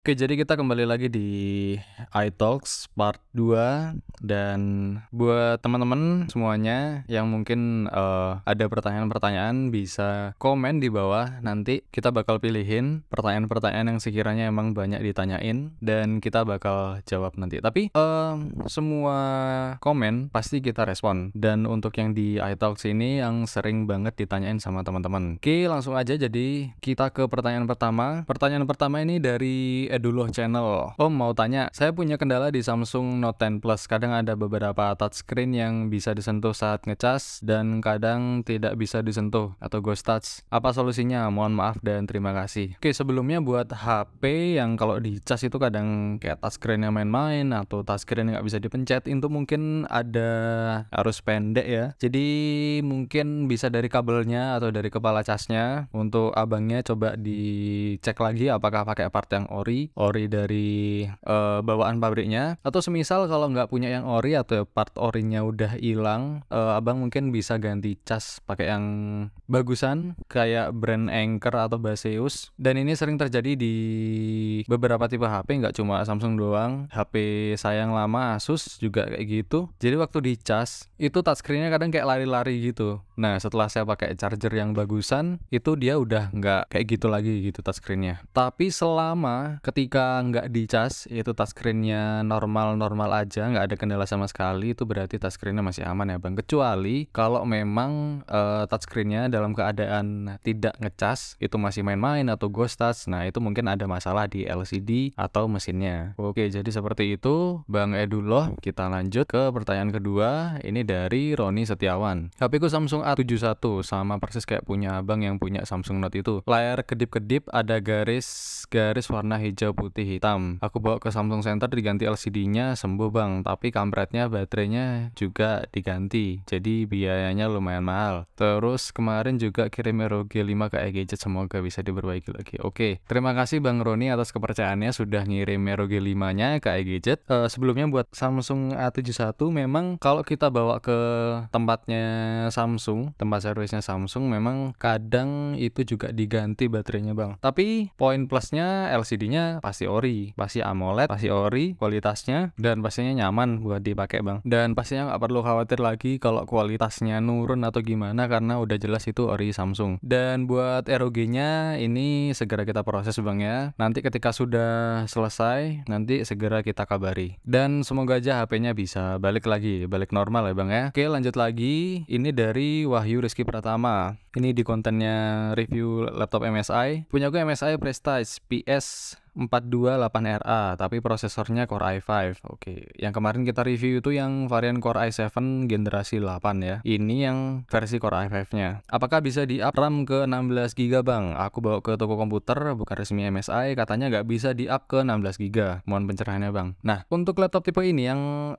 Oke, jadi kita kembali lagi di iTalks part 2 dan buat teman-teman semuanya yang mungkin ada pertanyaan-pertanyaan bisa komen di bawah. Nanti kita bakal pilihin pertanyaan-pertanyaan yang sekiranya emang banyak ditanyain dan kita bakal jawab nanti. Tapi semua komen pasti kita respon. Dan untuk yang di iTalks ini yang sering banget ditanyain sama teman-teman. Oke, langsung aja jadi kita ke pertanyaan pertama. Pertanyaan pertama ini dari Edullah Channel. Om mau tanya, saya punya kendala di Samsung Note 10 Plus. Kadang ada beberapa touchscreen yang bisa disentuh saat ngecas dan kadang tidak bisa disentuh atau ghost touch. Apa solusinya? Mohon maaf dan terima kasih. Oke, sebelumnya buat HP yang kalau dicas itu kadang kayak touchscreen-nya main-main atau touchscreen nggak bisa dipencet, itu mungkin ada arus pendek ya. Jadi mungkin bisa dari kabelnya atau dari kepala casnya. Untuk abangnya coba dicek lagi apakah pakai part yang ori dari bawaan pabriknya, atau semisal kalau nggak punya yang ori atau part orinya udah hilang, abang mungkin bisa ganti cas pakai yang bagusan kayak brand Anker atau Baseus. Dan ini sering terjadi di beberapa tipe HP, nggak cuma Samsung doang. HP saya yang lama Asus juga kayak gitu. Jadi waktu dicas itu touchscreen-nya kadang kayak lari-lari gitu. Nah, setelah saya pakai charger yang bagusan, itu dia udah nggak kayak gitu lagi gitu touchscreen-nya. Tapi selama ketika nggak dicas, itu touchscreen-nya normal-normal aja, nggak ada kendala sama sekali, itu berarti touchscreen-nya masih aman ya Bang. Kecuali kalau memang touchscreen-nya dalam keadaan tidak ngecas, itu masih main-main atau ghost touch, nah itu mungkin ada masalah di LCD atau mesinnya. Oke, jadi seperti itu Bang Edullah. Kita lanjut ke pertanyaan kedua. Ini dari Roni Setiawan. HP ku Samsung A71 sama persis kayak punya abang yang punya Samsung Note itu. Layar kedip-kedip ada garis warna hijau putih hitam. Aku bawa ke Samsung Center diganti LCD-nya sembuh Bang, tapi kampretnya baterainya juga diganti. Jadi biayanya lumayan mahal. Terus kemarin juga kirim ROG 5 ke iGadget, semoga bisa diperbaiki lagi. Oke, terima kasih Bang Roni atas kepercayaannya sudah ngirim ROG 5-nya ke iGadget. Sebelumnya buat Samsung A71 memang kalau kita bawa ke tempatnya Samsung, tempat servisnya Samsung, memang kadang itu juga diganti baterainya Bang. Tapi poin plusnya LCD-nya pasti ori, pasti AMOLED, pasti ori kualitasnya, dan pastinya nyaman buat dipakai Bang. Dan pastinya nggak perlu khawatir lagi kalau kualitasnya nurun atau gimana, karena udah jelas itu ori Samsung. Dan buat ROG-nya ini segera kita proses Bang ya. Nanti ketika sudah selesai, nanti segera kita kabari. Dan semoga aja HP-nya bisa balik normal ya Bang ya. Oke, lanjut lagi. Ini dari Wahyu Rizky Pratama. Ini di kontennya review laptop MSI. Punya gue MSI Prestige PS428RA, tapi prosesornya Core i5. Oke, yang kemarin kita review itu yang varian Core i7 generasi 8 ya. Ini yang versi Core i5-nya. Apakah bisa di-up RAM ke 16GB Bang? Aku bawa ke toko komputer, bukan resmi MSI, katanya nggak bisa di-up ke 16GB. Mohon pencerahannya Bang. Nah, untuk laptop tipe ini yang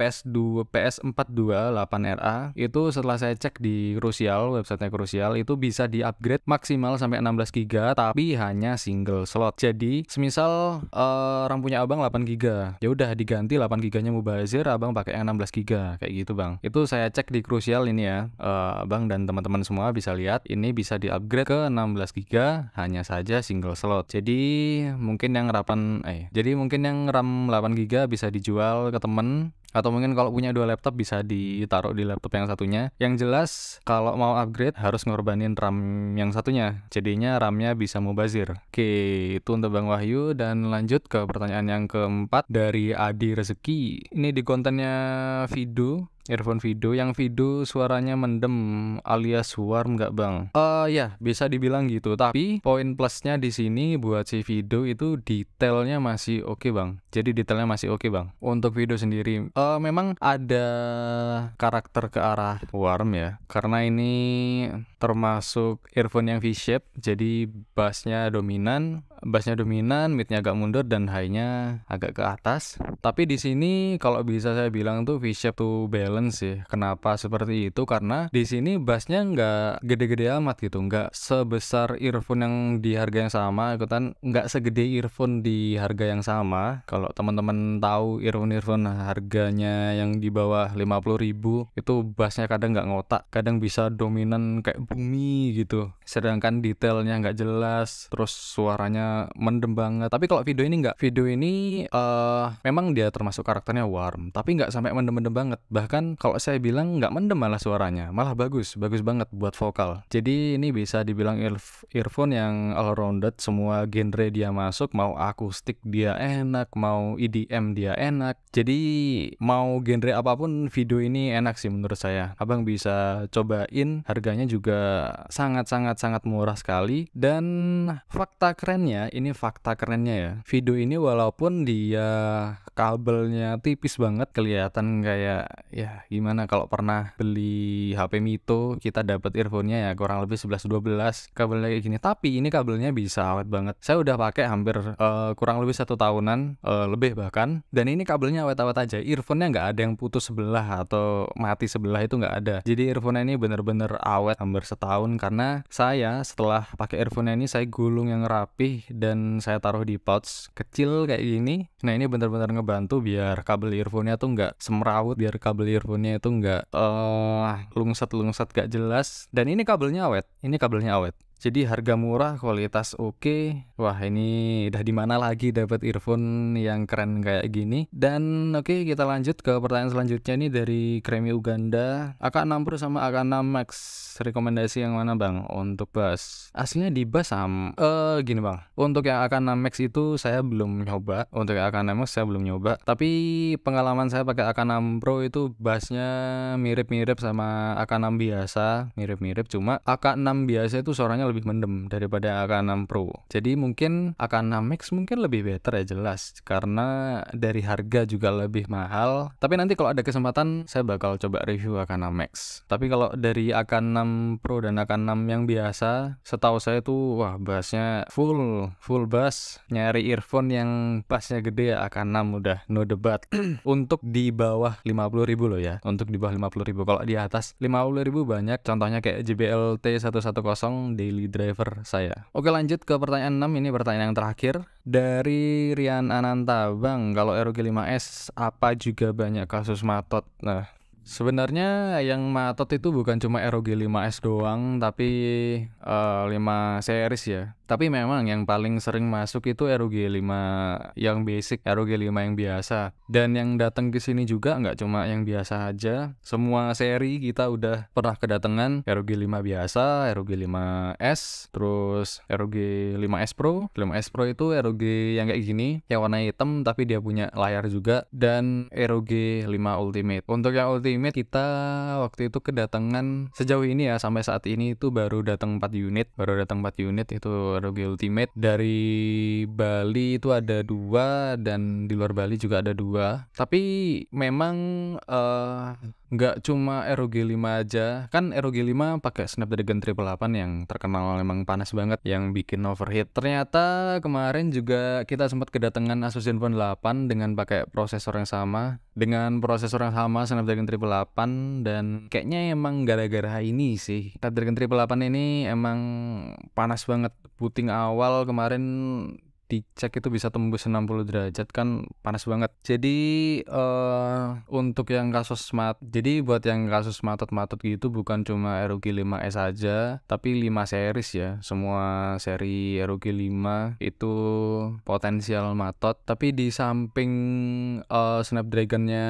PS428RA, itu setelah saya cek di Crucial, website Crucial, itu bisa di-upgrade maksimal sampai 16GB, tapi hanya single slot. Jadi, semisal RAM punya abang 8GB, ya udah diganti 8GB-nya mubazir, abang pakai yang 16GB kayak gitu Bang. Itu saya cek di Crucial ini ya. Abang dan teman-teman semua bisa lihat, ini bisa di-upgrade ke 16GB, hanya saja single slot. Jadi, mungkin yang RAM 8GB bisa dijual ke temen, atau mungkin kalau punya 2 laptop bisa ditaruh di laptop yang satunya. Yang jelas kalau mau upgrade harus ngorbanin RAM yang satunya, jadinya RAM-nya bisa mubazir. Oke, itu untuk Bang Wahyu. Dan lanjut ke pertanyaan yang keempat dari Adi Rezeki. Ini di kontennya Vido, earphone Vido. Yang Vido suaranya mendem alias warm nggak Bang? Ya, bisa dibilang gitu. Tapi poin plusnya di sini buat si Vido itu detailnya masih oke Bang. Jadi detailnya masih oke Bang. Untuk Vido sendiri memang ada karakter ke arah warm ya. Karena ini termasuk earphone yang V-shape, jadi bassnya dominan, midnya agak mundur dan high-nya agak ke atas. Tapi di sini kalau bisa saya bilang tuh V-shape to balance balance sih. Kenapa seperti itu? Karena di sini bassnya nggak gede-gede amat gitu, nggak sebesar earphone yang di harga yang sama, ikutan nggak segede earphone di harga yang sama. Kalau teman-teman tahu earphone harganya yang di bawah 50.000 itu bassnya kadang nggak ngotak, kadang bisa dominan kayak bumi gitu. Sedangkan detailnya nggak jelas, terus suaranya mendem banget. Tapi kalau video ini nggak, video ini memang dia termasuk karakternya warm, tapi nggak sampai mendem-mendem banget. Bahkan kalau saya bilang nggak mendem malah suaranya, malah bagus banget buat vokal. Jadi ini bisa dibilang earphone yang all rounded, semua genre dia masuk, mau akustik dia enak, mau EDM dia enak. Jadi mau genre apapun video ini enak sih menurut saya. Abang bisa cobain, harganya juga sangat murah sekali. Dan fakta kerennya ya, video ini walaupun dia kabelnya tipis banget, kelihatan kayak ya gimana kalau pernah beli HP Mito, kita dapat earphone-nya ya kurang lebih 11-12 kabelnya kayak gini, tapi ini kabelnya bisa awet banget. Saya udah pakai hampir kurang lebih 1 tahunan, lebih bahkan, dan ini kabelnya awet-awet aja. Earphone-nya nggak ada yang putus sebelah atau mati sebelah, itu nggak ada. Jadi earphone ini bener-bener awet hampir setahun, karena saya setelah pakai earphone ini saya gulung yang rapih dan saya taruh di pouch kecil kayak gini. Nah ini bener-bener ngebantu biar kabel earphone-nya tuh nggak semrawut, biar kabel earphone-nya itu nggak lungset gak jelas. Dan ini kabelnya awet, jadi harga murah, kualitas oke. Wah ini udah di mana lagi dapat earphone yang keren kayak gini. Dan oke, kita lanjut ke pertanyaan selanjutnya nih dari Kremi Uganda. AK6 Pro sama AK6 Max, rekomendasi yang mana bang untuk bass? Aslinya di bass gini bang, untuk yang AK6 Max itu saya belum nyoba. Tapi pengalaman saya pakai AK6 Pro itu bassnya mirip-mirip sama AK6 biasa, cuma AK6 biasa itu suaranya lebih mendem daripada AK6 Pro. Jadi mungkin AK6 Max mungkin lebih better ya, jelas, karena dari harga juga lebih mahal. Tapi nanti kalau ada kesempatan saya bakal coba review AK6 Max. Tapi kalau dari AK6 Pro dan AK6 yang biasa, setahu saya tuh wah bassnya full bass. Nyari earphone yang bassnya gede ya AK6 udah no debat. Untuk di bawah 50.000 loh ya. Untuk di bawah 50.000. Kalau di atas 50.000 banyak, contohnya kayak JBL T110 Daily Driver saya. Oke, lanjut ke pertanyaan 6. Ini pertanyaan yang terakhir dari Rian Ananta. Bang, kalau ROG 5S apa juga banyak kasus matot? Nah, sebenarnya yang matot itu bukan cuma ROG 5S doang, tapi 5 series ya. Tapi memang yang paling sering masuk itu ROG 5 yang basic, ROG 5 yang biasa. Dan yang datang ke sini juga nggak cuma yang biasa aja. Semua seri kita udah pernah kedatangan ROG 5 biasa, ROG 5S, terus ROG 5S Pro. 5S Pro itu ROG yang kayak gini, yang warna hitam tapi dia punya layar juga, dan ROG 5 Ultimate. Untuk yang Ultimate kita waktu itu kedatangan sejauh ini ya, sampai saat ini itu baru datang 4 unit itu ROG Ultimate. Dari Bali itu ada 2 dan di luar Bali juga ada 2. Tapi memang nggak cuma ROG 5 aja, kan ROG 5 pakai Snapdragon 888 yang terkenal memang panas banget, yang bikin overheat. Ternyata kemarin juga kita sempat kedatangan Asus Zenfone 8 dengan pakai prosesor yang sama, Snapdragon 888, dan kayaknya emang gara-gara ini sih, Snapdragon 888 ini emang panas banget. Booting awal kemarin dicek itu bisa tembus 60 derajat, kan panas banget. Jadi untuk yang buat yang kasus matot-matot gitu bukan cuma ROG 5S aja, tapi 5 series ya. Semua seri ROG 5 itu potensial matot. Tapi di samping Snapdragon-nya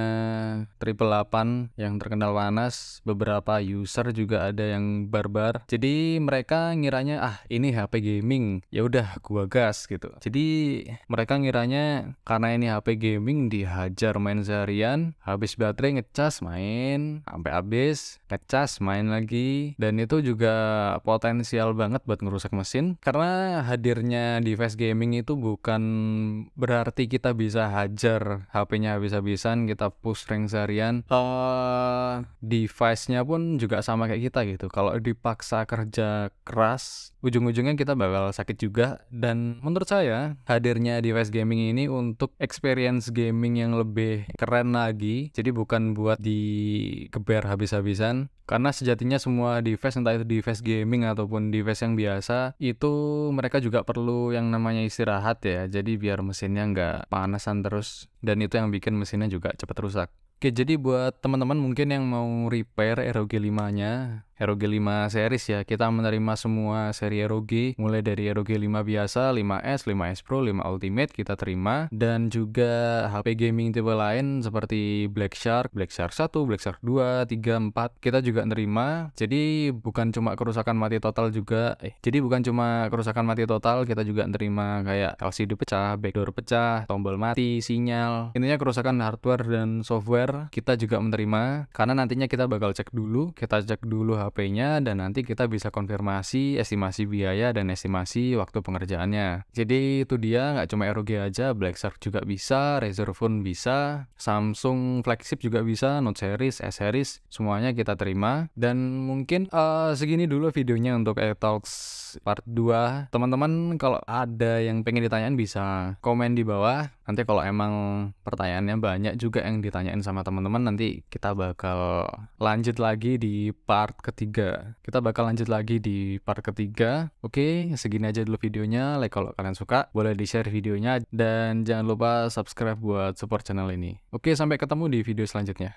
888 yang terkenal panas, beberapa user juga ada yang barbar. Jadi mereka ngiranya ini HP gaming, ya udah gua gas gitu. Jadi mereka ngiranya karena ini HP gaming dihajar main seharian, habis baterai ngecas main sampai habis, ngecas main lagi, dan itu juga potensial banget buat ngerusak mesin. Karena hadirnya device gaming itu bukan berarti kita bisa hajar HP-nya habis-habisan, kita push rank seharian. Device-nya pun juga sama kayak kita gitu. Kalau dipaksa kerja keras, ujung-ujungnya kita bakal sakit juga. Dan menurut saya hadirnya device gaming ini untuk experience gaming yang lebih keren lagi, jadi bukan buat digeber habis-habisan. Karena sejatinya semua device, entah itu device gaming ataupun device yang biasa, itu mereka juga perlu yang namanya istirahat ya. Jadi biar mesinnya nggak panasan terus, dan itu yang bikin mesinnya juga cepat rusak. Oke, jadi buat teman-teman mungkin yang mau repair ROG 5-nya, ROG 5 series ya, kita menerima semua seri ROG, mulai dari ROG 5 biasa, 5S, 5S Pro, 5 Ultimate kita terima, dan juga HP gaming tipe lain seperti Black Shark 1, Black Shark 2, 3, 4, kita juga nerima. Jadi bukan cuma kerusakan mati total juga, kita juga nerima kayak LCD pecah, backdoor pecah, tombol mati, sinyal. Intinya kerusakan hardware dan software kita juga menerima, karena nantinya kita bakal cek dulu HP-nya, dan nanti kita bisa konfirmasi estimasi biaya dan estimasi waktu pengerjaannya. Jadi itu dia, nggak cuma ROG aja, Black Shark juga bisa, Razer Phone bisa, Samsung flagship juga bisa, Note series, S series, semuanya kita terima. Dan mungkin segini dulu videonya untuk iTalks part 2. Teman-teman kalau ada yang pengen ditanyain bisa komen di bawah. Nanti kalau emang pertanyaannya banyak juga yang ditanyain sama teman-teman, nanti kita bakal lanjut lagi di part ketiga. Oke, segini aja dulu videonya. Like kalau kalian suka, boleh di-share videonya, dan jangan lupa subscribe buat support channel ini. Oke, sampai ketemu di video selanjutnya.